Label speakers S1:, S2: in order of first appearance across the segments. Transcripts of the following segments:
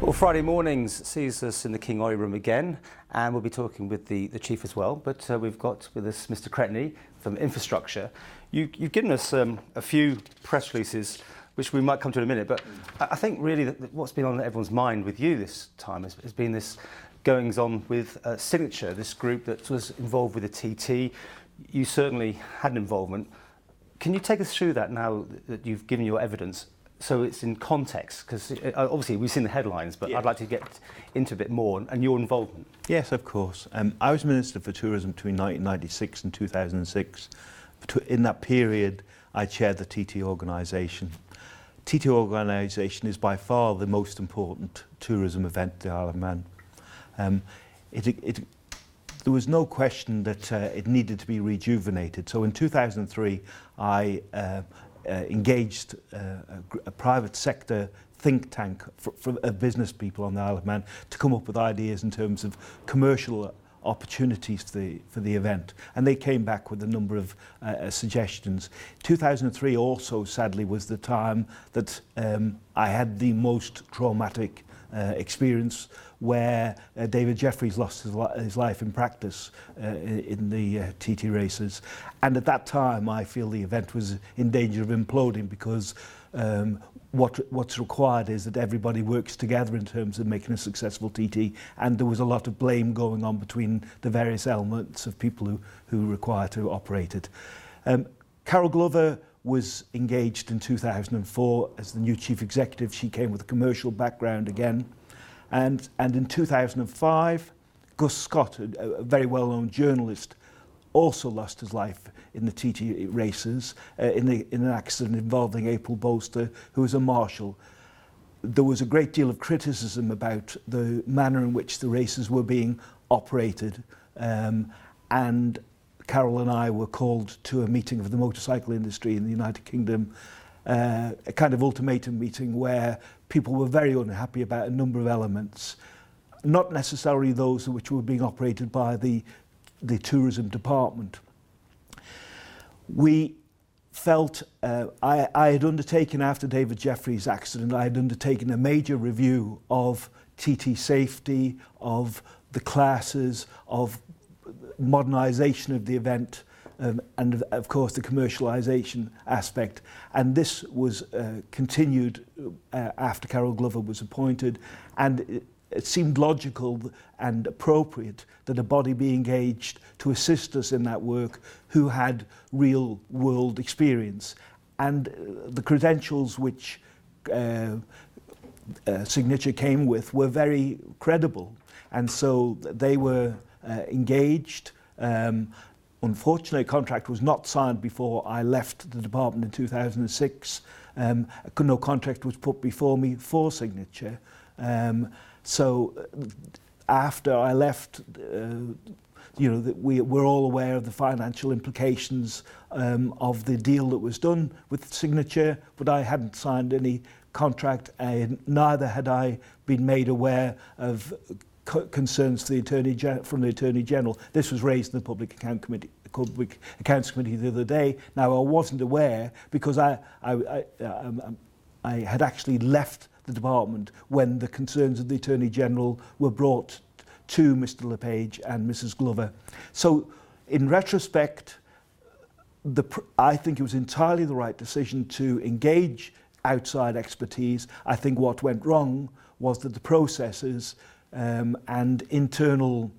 S1: Well, Friday mornings sees us in the King Oy room again, and we'll be talking with the Chief as well. But we've got with us Mr. Cretney from Infrastructure. You've given us a few press releases, which we might come to in a minute. But I think really that what's been on everyone's mind with you this time has been this goings on with Signature, this group that was involved with the TT. You certainly had an involvement. Can you take us through that now that you've given your evidence? So it's in context, because obviously we've seen the headlines, but yeah. I'd like to get into a bit more and your involvement.
S2: Yes, of course. I was Minister for Tourism between 1996 and 2006. In that period, I chaired the TT organisation. TT organisation is by far the most important tourism event in the Isle of Man. There was no question that it needed to be rejuvenated. So in 2003, I engaged a private sector think tank for business people on the Isle of Man to come up with ideas in terms of commercial opportunities for the event, and they came back with a number of suggestions. 2003 also sadly was the time that I had the most traumatic experience where David Jeffries lost his life in practice in the TT races, and at that time I feel the event was in danger of imploding because what's required is that everybody works together in terms of making a successful TT, and there was a lot of blame going on between the various elements of people who require to operate it. Carol Glover was engaged in 2004 as the new chief executive. She came with a commercial background again. And in 2005, Gus Scott, a very well-known journalist, also lost his life in the TT races in an accident involving April Bolster, who was a marshal. There was a great deal of criticism about the manner in which the races were being operated, and Carol and I were called to a meeting of the motorcycle industry in the United Kingdom, a kind of ultimatum meeting where people were very unhappy about a number of elements, not necessarily those which were being operated by the tourism department. We felt, I had undertaken after David Jeffries' accident, I had undertaken a major review of TT safety, of the classes, of modernisation of the event, and of course the commercialisation aspect, and this was continued after Carol Glover was appointed, and it seemed logical and appropriate that a body be engaged to assist us in that work who had real world experience, and the credentials which Signature came with were very credible, and so they were engaged. Unfortunately, a contract was not signed before I left the department in 2006. No contract was put before me for Signature. So after I left, we're all aware of the financial implications of the deal that was done with Signature, but I hadn't signed any contract, and neither had I been made aware of concerns from the Attorney General. This was raised in the Public Accounts Committee the other day. Now, I wasn't aware because I had actually left the department when the concerns of the Attorney General were brought to Mr. LePage and Mrs. Glover. So, in retrospect, I think it was entirely the right decision to engage outside expertise. I think what went wrong was that the processes and internal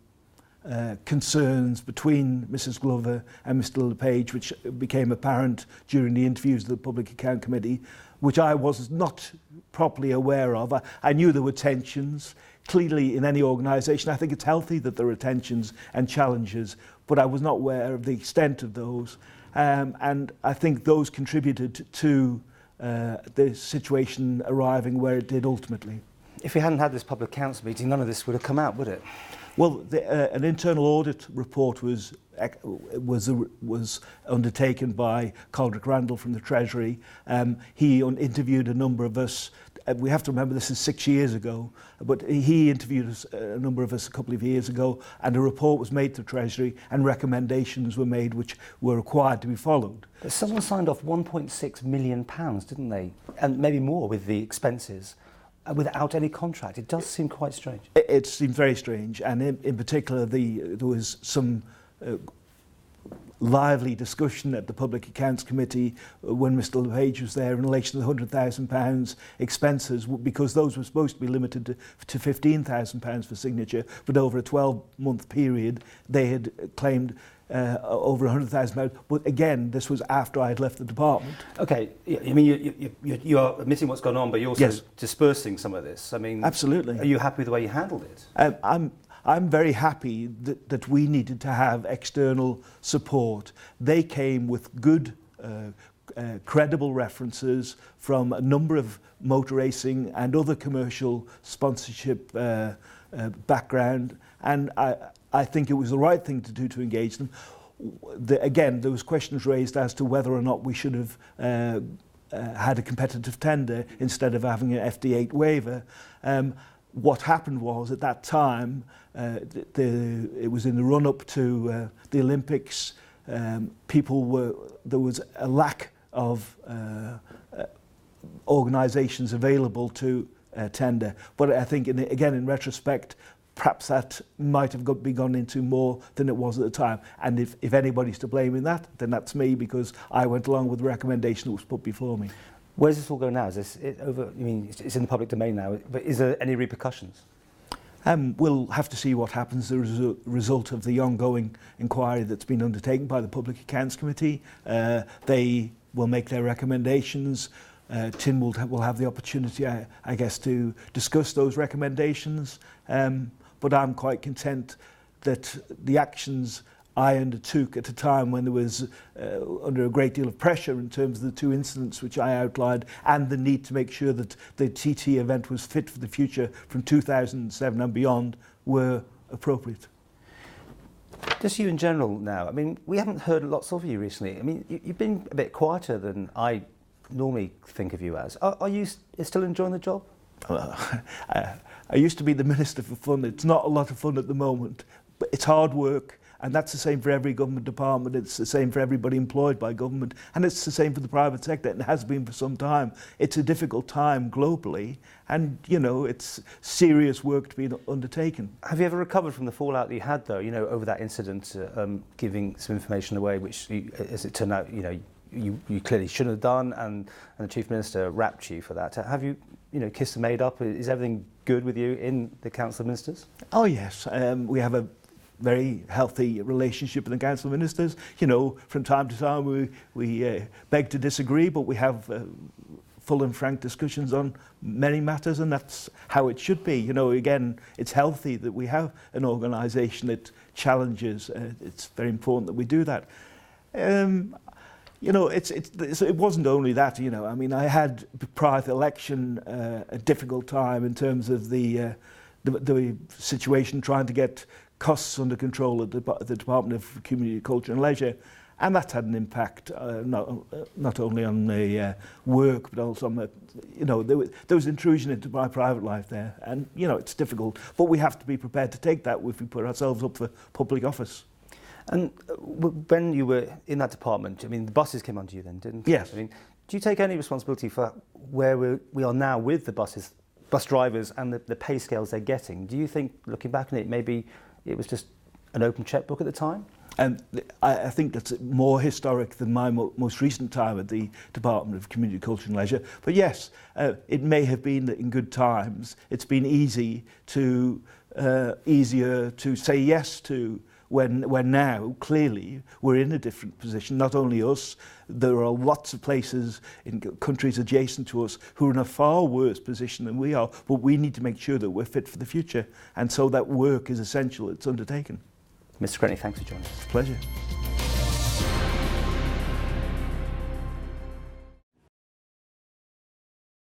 S2: concerns between Mrs. Glover and Mr. LePage, which became apparent during the interviews of the Public Account Committee, which I was not properly aware of. I knew there were tensions. Clearly, in any organisation, I think it's healthy that there are tensions and challenges, but I was not aware of the extent of those. And I think those contributed to the situation arriving where it did ultimately.
S1: If we hadn't had this public accounts meeting, none of this would have come out, would it?
S2: Well, an internal audit report was undertaken by Coldrick Randall from the Treasury. He interviewed a number of us. We have to remember this is 6 years ago, but he interviewed a number of us a couple of years ago, and a report was made to the Treasury and recommendations were made which were required to be followed.
S1: But someone signed off £1.6 million, didn't they? And maybe more with the expenses without any contract. It does seem quite strange.
S2: It seemed very strange, and in particular, there was some lively discussion at the Public Accounts Committee when Mr LePage was there in relation to the £100,000 expenses, because those were supposed to be limited to £15,000 for signature, but over a 12-month period they had claimed over £100,000. But again, this was after I had left the department.
S1: Okay, I mean, you are admitting what's gone on, but you're also dispersing some of this. I mean,
S2: absolutely.
S1: Are you happy with the way you handled it?
S2: I'm very happy that we needed to have external support. They came with good, credible references from a number of motor racing and other commercial sponsorship background, and I think it was the right thing to do to engage them. Again, there was questions raised as to whether or not we should have had a competitive tender instead of having an FD8 waiver. What happened was, at that time, it was in the run-up to the Olympics, there was a lack of organisations available to tender. But I think, again, in retrospect, perhaps that might have been gone into more than it was at the time. And if anybody's to blame in that, then that's me, because I went along with the recommendation that was put before me.
S1: Where does this all go now? Is this over? I mean, it's in the public domain now, but is there any repercussions?
S2: We'll have to see what happens as a result of the ongoing inquiry that's been undertaken by the Public Accounts Committee. They will make their recommendations. Tim will have the opportunity, I guess, to discuss those recommendations. But I'm quite content that the actions I undertook at a time when there was under a great deal of pressure in terms of the two incidents which I outlined, and the need to make sure that the TT event was fit for the future from 2007 and beyond, were appropriate.
S1: Just you in general now, I mean, we haven't heard lots of you recently. I mean, you've been a bit quieter than I normally think of you as. Are you still enjoying the job?
S2: I used to be the Minister for Fun. It's not a lot of fun at the moment, but it's hard work. And that's the same for every government department. It's the same for everybody employed by government. And it's the same for the private sector, and it has been for some time. It's a difficult time globally, and, you know, it's serious work to be undertaken.
S1: Have you ever recovered from the fallout that you had, though, you know, over that incident, giving some information away, which, as it turned out, you know, you clearly shouldn't have done, and the Chief Minister rapped you for that? Have you, kissed and made up? Is everything good with you in the Council of Ministers?
S2: Oh, yes. We have a very healthy relationship in the Council of Ministers. You know, from time to time we beg to disagree, but we have full and frank discussions on many matters, and that's how it should be. You know, again, it's healthy that we have an organisation that challenges. It's very important that we do that. You know, it wasn't only that, you know. I mean, I had, prior to the election, a difficult time in terms of the situation trying to get costs under control at the Department of Community, Culture and Leisure, and that had an impact not only on the work, but also on the, there was intrusion into my private life there, and it's difficult, but we have to be prepared to take that if we put ourselves up for public office.
S1: And when you were in that department, I mean, the buses came onto you then, didn't they?
S2: Yes.
S1: I mean, do you take any responsibility for where we are now with the bus drivers and the pay scales they're getting? Do you think, looking back on it, maybe it was just an open checkbook at the time?
S2: And I think that's more historic than my most recent time at the Department of Community, Culture and Leisure. But yes, it may have been that in good times it's been easier to say yes to, when now, clearly, we're in a different position. Not only us, there are lots of places in countries adjacent to us who are in a far worse position than we are, but we need to make sure that we're fit for the future. And so that work is essential. It's undertaken.
S1: Mr. Cretney, thanks for joining us.
S2: Pleasure.